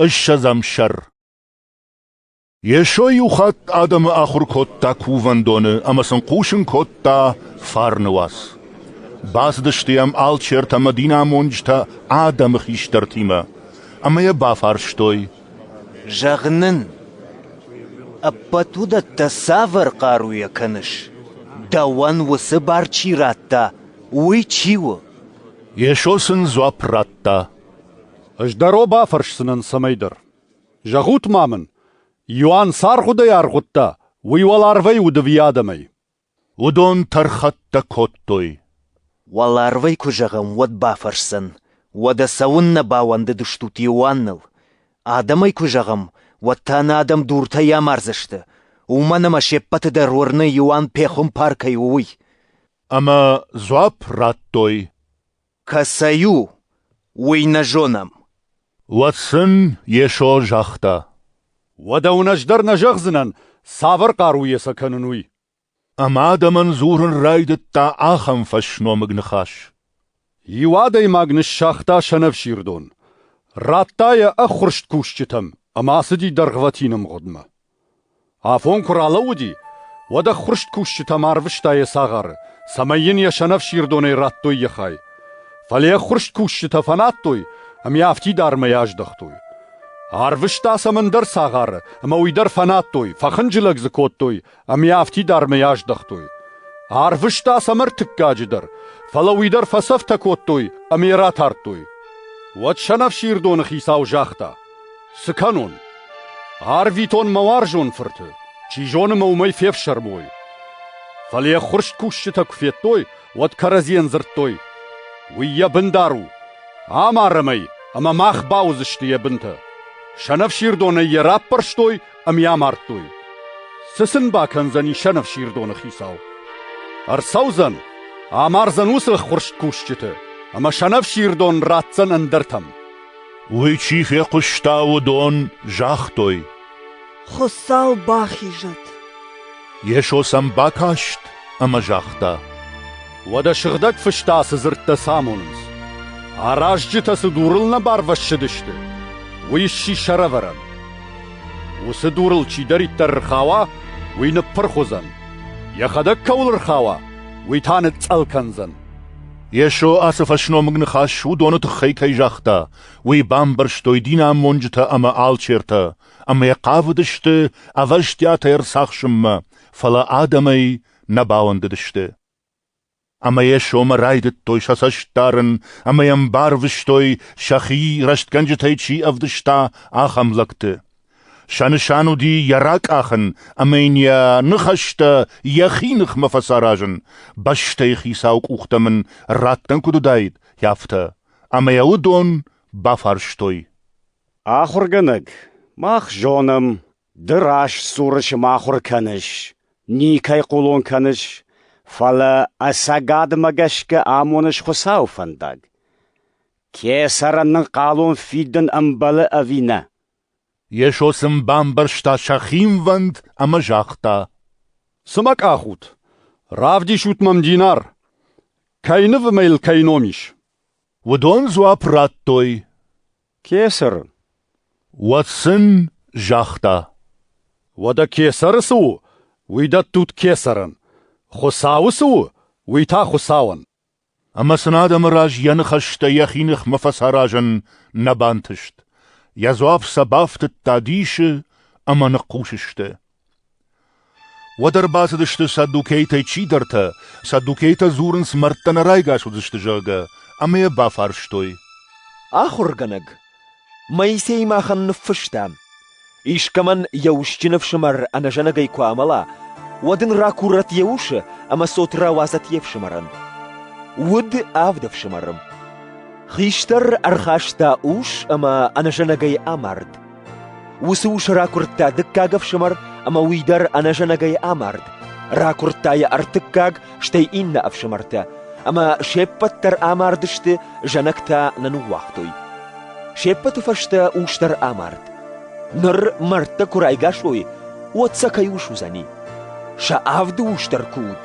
الشزم شر يشو يخط آدم آخر كتا كوفن دونه اما سنقوشن كتا فارنواس باس دشتيام آل شرطة مدينة منجتا آدم خيشترتيما اما يبافارشتوي جغنن أبتودا تسافر قارويا كنش دوان وسبار چيراتا ويچيو يشوسن زوابراتا اجدرو بافرشسنن سميدر جغوت مامن يوان سارخو يارغوتا ويوالارفي ودفيادمي ودون ترخت كوتوي والارفي كجغم ود بافرشسن ودا سون باوند دشتوت يوانل آدمي كجغم واتان آدم دورتا يامارزشت ومنما شپت درورن يوان پيخم پاركي وي اما زوابراتوي كسايو وينجونم واتسن يشو جاختا ودو نجدر نجغزنن سافر قاروية سكننوي اما آدمن زورن رايدتا آخم فشنو مغنخاش يوادي ماغنش شاختا شنف شيردون راتايا اخرشت كوشتم اما سدي درغواتينم غدمه عفون كرالودي ودا خرشت كوشتا مارفشتايا ساغر سمين يا شنف شيردوني راتوي يخاي فلي خرشت كوشتا فناتوي ام يافتي دار مياج دختوي عرفشتا سمندر ساغر اما ويدر فناتوي فخنجلق زكوتوي ام يافتي دار مياج دختوي عرفشتا سمر تكاجدر فلو ويدر فسفتا كوتوي اميرات هارتوي وات شنف شيردون خيساو جاختا سكانون عرفيتون موارجون فرت چيجون مومي فيف شرموي فلي خرشت كوشتا كفيتوي وات كرزين زرتوي ويا بندارو عمارمي اما ماخ باوزشتي يا بنته شنف شيردون يراب برشتوي ام يامارتوي سسن باكنزني شنف شيردون خيساو ارسوزن عمارزن وسل خرشت كوشتا اما شنف شيردون راتزن اندرتم ويچيف يقشتا ودون جاختوي خساو باخيجت يشو سمباكاشت اما جاختا ودا شغدك فشتا سزرت سامونز عراجتا سدورلنا بارفشدشت ويشي شرفرن وسدورل چي داري ترخاوا وينپرخوزن يخدك كول رخاوا ويتانت تسالكنزن يشو آسفشنو مغنخاش ودونو تخيكي جاختا ويبامبرشتوي دينا منجتا اما آلچيرتا اما يقاودشت اوشتياتا يرساخشم فلا آدمي نباونددشت اما يشو مرايدت توي شاسشتارن اما يمبارفشتوي شخي رشتگنجتاي چي افدشتا آخم لكت شانو دي يراك آخن اما ينيا نخشتا يخينخ مفساراجن بشتاي خيساوك اوختمن راتن كدو دايد يافتا اما يودون بافارشتوي آخر گنگ ماخ جونم دراش سورش ماخر کنش نيكاي قولون کنش فلا اساقاد مگشك آمونش خساو فندق كيسرن قالون فيدن امبال اوينه يشو سمبامبرشتا شخيم وند اما جاختا سمك آخوت رافدي شوت مم دينار كاينف ميل كاينوميش ودون زوابراتوي كيسر واتسن جاختا ودا كيسر سو ويدا توت كيسرن خساو سو ويتا خساون اما سناد مراج ينخشتا يخينخ مفساراجن نبانتشت يزواب سبافت التاديش اما نقوششت ودر باسدشت سادوكيتا چيدرتا سادوكيتا زورن سمرتن رايگاش ودشت جاگا اما يبافارشتوي آخر گنگ ميسي ما خن نفشتام إيش كمان يوش نفشمر أنا جنگي كواملا ودن راكورت يوش أما صوت راوازت يفشمرن ود آفد فشمرم خيشتر أرخاشتا أوش أما أنا جنگي آمارد وسوش راكورتا دكاغ فشمر أما ويدر أنا جنگي آمارد راكورتا يا أرتكاغ شتي إن أفشمرتا أما شيبتر آماردشت جنكتا ننوحتوي شيبت فشتا أوشتر آمارد نر مرتا كرايغاشوي واتساكا يوشو زاني شا آفد أوشتر كود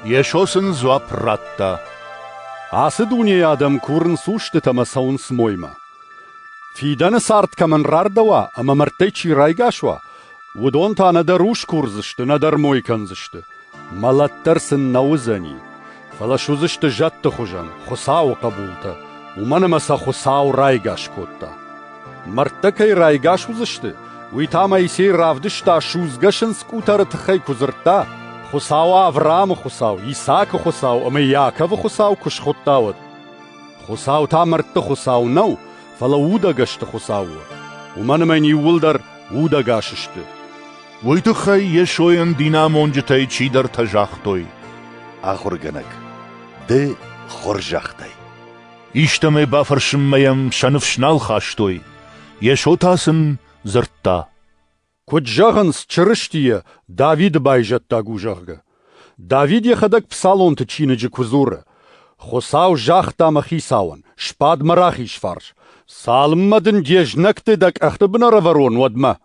يشوسن زوابراتا عسدوني آدم كورن سوشت تمسون سمويما فيدن سارت كمن راردوا أما مرتيشي رايقاشوا ودون تا ندر روش كورزشت ندر موي كنزشت ملت ترسن نوزني فلا شوزشت جت خوجن خساو قبولتا ومن مسا خساو رايقاش كوتا مرتكي رايقاش وزشت ويتاما يسير رافدشتا شوزگشن سكوتر تخي كوزرتا خساو أفرام خساو يساك خساو أما ياكف خساو كش خطاوت خساو تا مرت خساو نو فلا ودا گشت خساو ومن من يولدر ودا گاششت ويتخي يشوين دينا مونجتاي چيدر تجاختوي آخرگنگ ده خورجاختاي إشتمي بافرشميم شنفشنال خاشتوي يشوتاسن زرتا كجغنس چرشتيه داويد بايجت داگو جغه داويد يخدك بسالون تچينج كوزور خساو جاختا مخيساون شپاد مراخيش فرش سالم مدن جيجنكت دك اختبن رورون ودما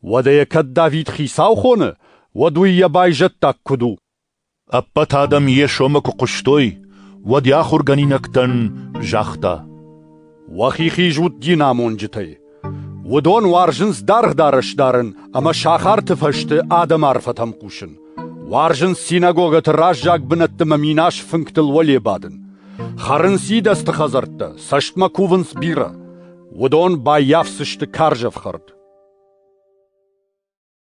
ودا يكد داويد خيساو خونه ودوي يبايجت داك كدو أبت آدم يشومك قشتوي ودي آخر غنينكتن جاختا وخيخي جوت دينا مونجتاي ودون وارجنس دارغ دارش دارن اما شاخار تفشت آدم عرفتهم قوشن وارجنس سيناغوغة راجاق بنت مميناش فنكتل ولي بادن خارن سي دست خزرت سشت ما كوفنس بيرا ودون با يافسشت كارجف خرد